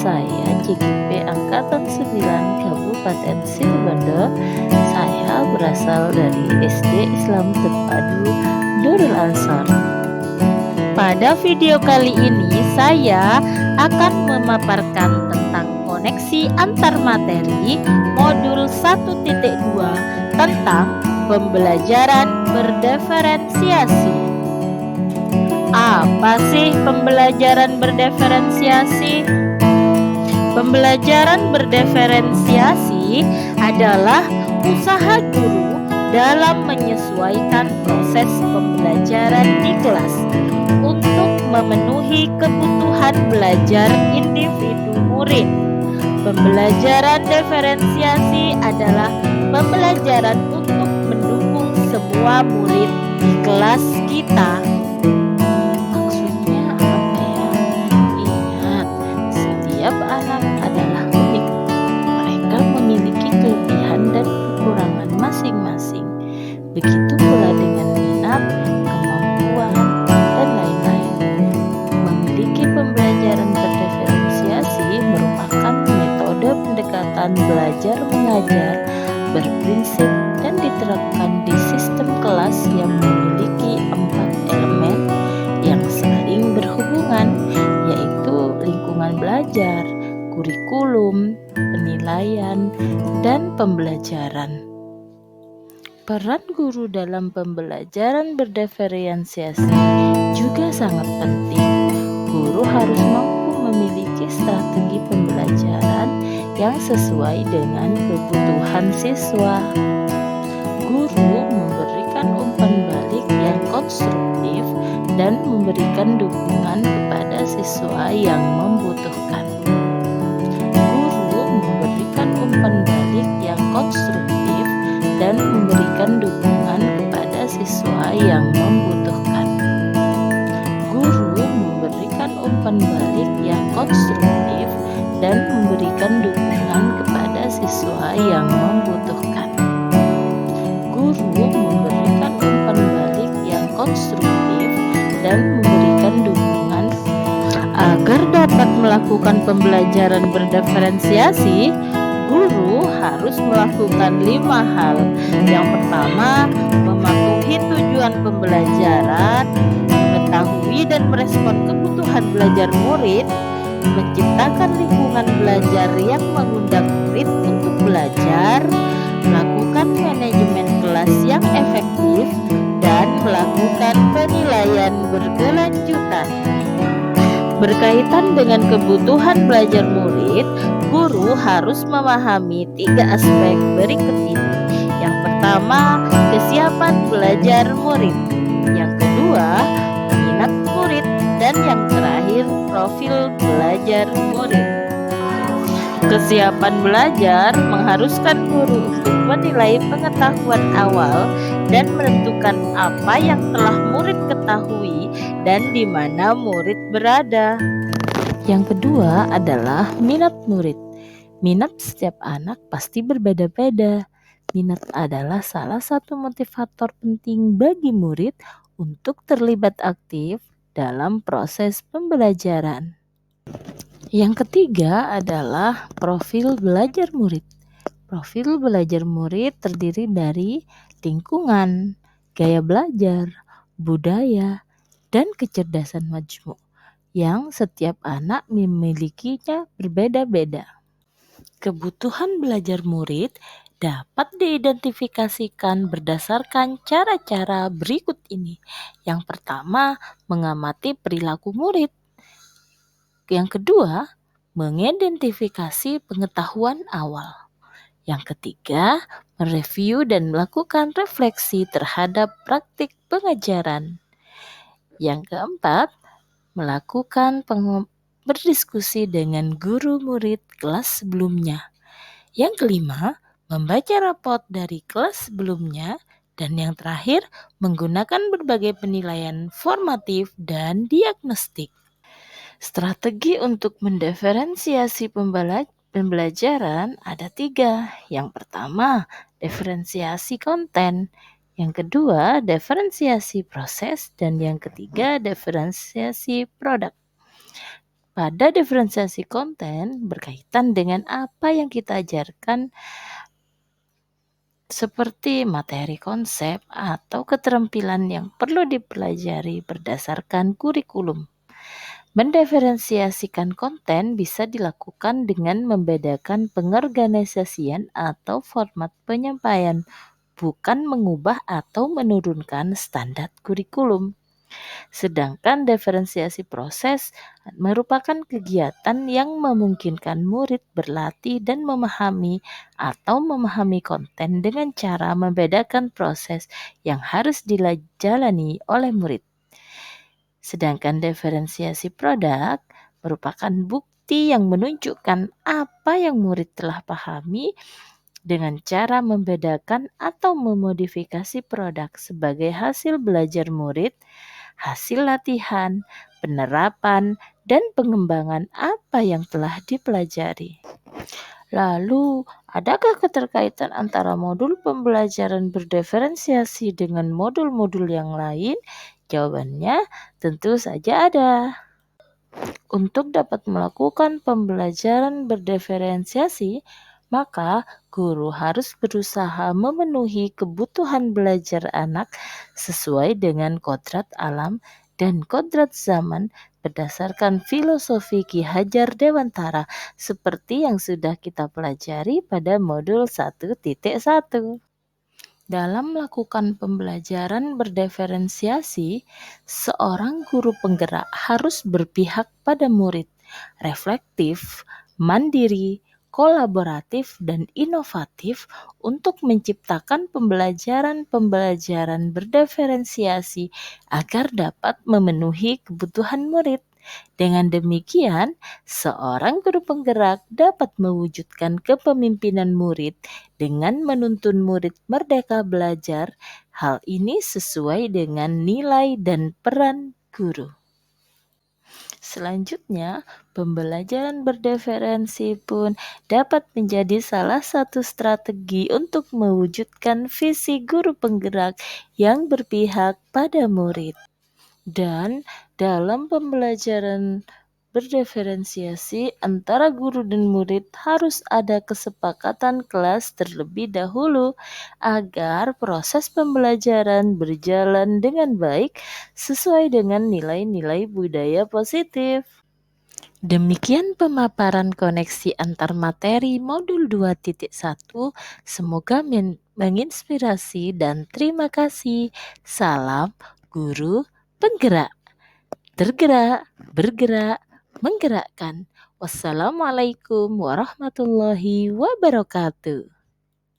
saya JGP Angkatan 9 Kabupaten Situbondo. Saya berasal dari SD Islam Terpadu Nurul Ansor. Pada video kali ini saya akan memaparkan tentang koneksi antar materi modul 1.2 tentang pembelajaran berdiferensiasi. Apa sih pembelajaran berdiferensiasi? Pembelajaran berdiferensiasi adalah usaha guru dalam menyesuaikan proses pembelajaran di kelas untuk memenuhi kebutuhan belajar individu murid. Pembelajaran diferensiasi adalah pembelajaran untuk mendukung semua murid di kelas kita. Setiap anak adalah unik. Mereka memiliki kelebihan dan kekurangan masing-masing. Begitu pula dengan minat, kemampuan, dan lain-lain. Memiliki pembelajaran berdiferensiasi merupakan metode pendekatan belajar mengajar berprinsip dan diterapkan di sistem kelas yang memiliki 4 elemen yang saling berhubungan, yaitu lingkungan belajar, kurikulum, penilaian, dan pembelajaran. Peran guru dalam pembelajaran berdiferensiasi juga sangat penting. Guru harus mampu memiliki strategi pembelajaran yang sesuai dengan kebutuhan siswa. Guru memberikan umpan balik yang konstruktif dan memberikan dukungan kepada siswa yang membutuhkan. Guru memberikan umpan balik yang konstruktif dan memberikan dukungan kepada siswa yang membutuhkan. Guru memberikan umpan balik yang konstruktif dan memberikan dukungan kepada siswa yang membutuhkan. Guru memberikan umpan balik yang konstruktif dan memberikan dukungan. Agar dapat melakukan pembelajaran berdiferensiasi, guru harus melakukan 5 hal. Yang pertama, mematuhi tujuan pembelajaran, mengetahui dan merespon kebutuhan belajar murid, menciptakan lingkungan belajar yang mengundang murid untuk belajar, melakukan manajemen kelas yang efektif, dan melakukan penilaian berkelanjutan. Berkaitan dengan kebutuhan belajar murid, guru harus memahami 3 aspek berikut ini. Yang pertama, kesiapan belajar murid. Yang kedua, minat murid. Dan yang terakhir, profil belajar murid. Kesiapan belajar mengharuskan guru untuk menilai pengetahuan awal dan menentukan apa yang telah murid ketahui dan di mana murid berada. Yang kedua adalah minat murid. Minat setiap anak pasti berbeda-beda. Minat adalah salah satu motivator penting bagi murid untuk terlibat aktif dalam proses pembelajaran. Yang ketiga adalah profil belajar murid. Profil belajar murid terdiri dari lingkungan, gaya belajar, budaya, dan kecerdasan majmuk yang setiap anak memilikinya berbeda-beda. Kebutuhan belajar murid dapat diidentifikasikan berdasarkan cara-cara berikut ini. Yang pertama, mengamati perilaku murid. Yang kedua, mengidentifikasi pengetahuan awal. Yang ketiga, mereview dan melakukan refleksi terhadap praktik pengajaran. Yang keempat, melakukan berdiskusi dengan guru murid kelas sebelumnya. Yang kelima, membaca rapot dari kelas sebelumnya. Dan yang terakhir, menggunakan berbagai penilaian formatif dan diagnostik. Strategi untuk mendiferensiasi pembelajaran ada 3. Yang pertama, diferensiasi konten. Yang kedua, diferensiasi proses. Dan yang ketiga, diferensiasi produk. Pada diferensiasi konten berkaitan dengan apa yang kita ajarkan seperti materi konsep atau keterampilan yang perlu dipelajari berdasarkan kurikulum. Mendiferensiasikan konten bisa dilakukan dengan membedakan pengorganisasian atau format penyampaian, bukan mengubah atau menurunkan standar kurikulum. Sedangkan diferensiasi proses merupakan kegiatan yang memungkinkan murid berlatih dan memahami konten dengan cara membedakan proses yang harus dijalani oleh murid. Sedangkan diferensiasi produk merupakan bukti yang menunjukkan apa yang murid telah pahami dengan cara membedakan atau memodifikasi produk sebagai hasil belajar murid, hasil latihan, penerapan, dan pengembangan apa yang telah dipelajari. Lalu, adakah keterkaitan antara modul pembelajaran berdiferensiasi dengan modul-modul yang lain? Jawabannya tentu saja ada. Untuk dapat melakukan pembelajaran berdiferensiasi, maka guru harus berusaha memenuhi kebutuhan belajar anak sesuai dengan kodrat alam dan kodrat zaman berdasarkan filosofi Ki Hajar Dewantara seperti yang sudah kita pelajari pada modul 1.1. Dalam melakukan pembelajaran berdiferensiasi, seorang guru penggerak harus berpihak pada murid, reflektif, mandiri, kolaboratif, dan inovatif untuk menciptakan pembelajaran berdiferensiasi agar dapat memenuhi kebutuhan murid. Dengan demikian, seorang guru penggerak dapat mewujudkan kepemimpinan murid dengan menuntun murid merdeka belajar. Hal ini sesuai dengan nilai dan peran guru. Selanjutnya, pembelajaran berdiferensi pun dapat menjadi salah satu strategi untuk mewujudkan visi guru penggerak yang berpihak pada murid. Dan dalam pembelajaran berdiferensiasi antara guru dan murid harus ada kesepakatan kelas terlebih dahulu agar proses pembelajaran berjalan dengan baik sesuai dengan nilai-nilai budaya positif. Demikian pemaparan koneksi antar materi modul 2.1. Semoga menginspirasi dan terima kasih. Salam guru penggerak, tergerak, bergerak, menggerakkan. Wassalamualaikum warahmatullahi wabarakatuh.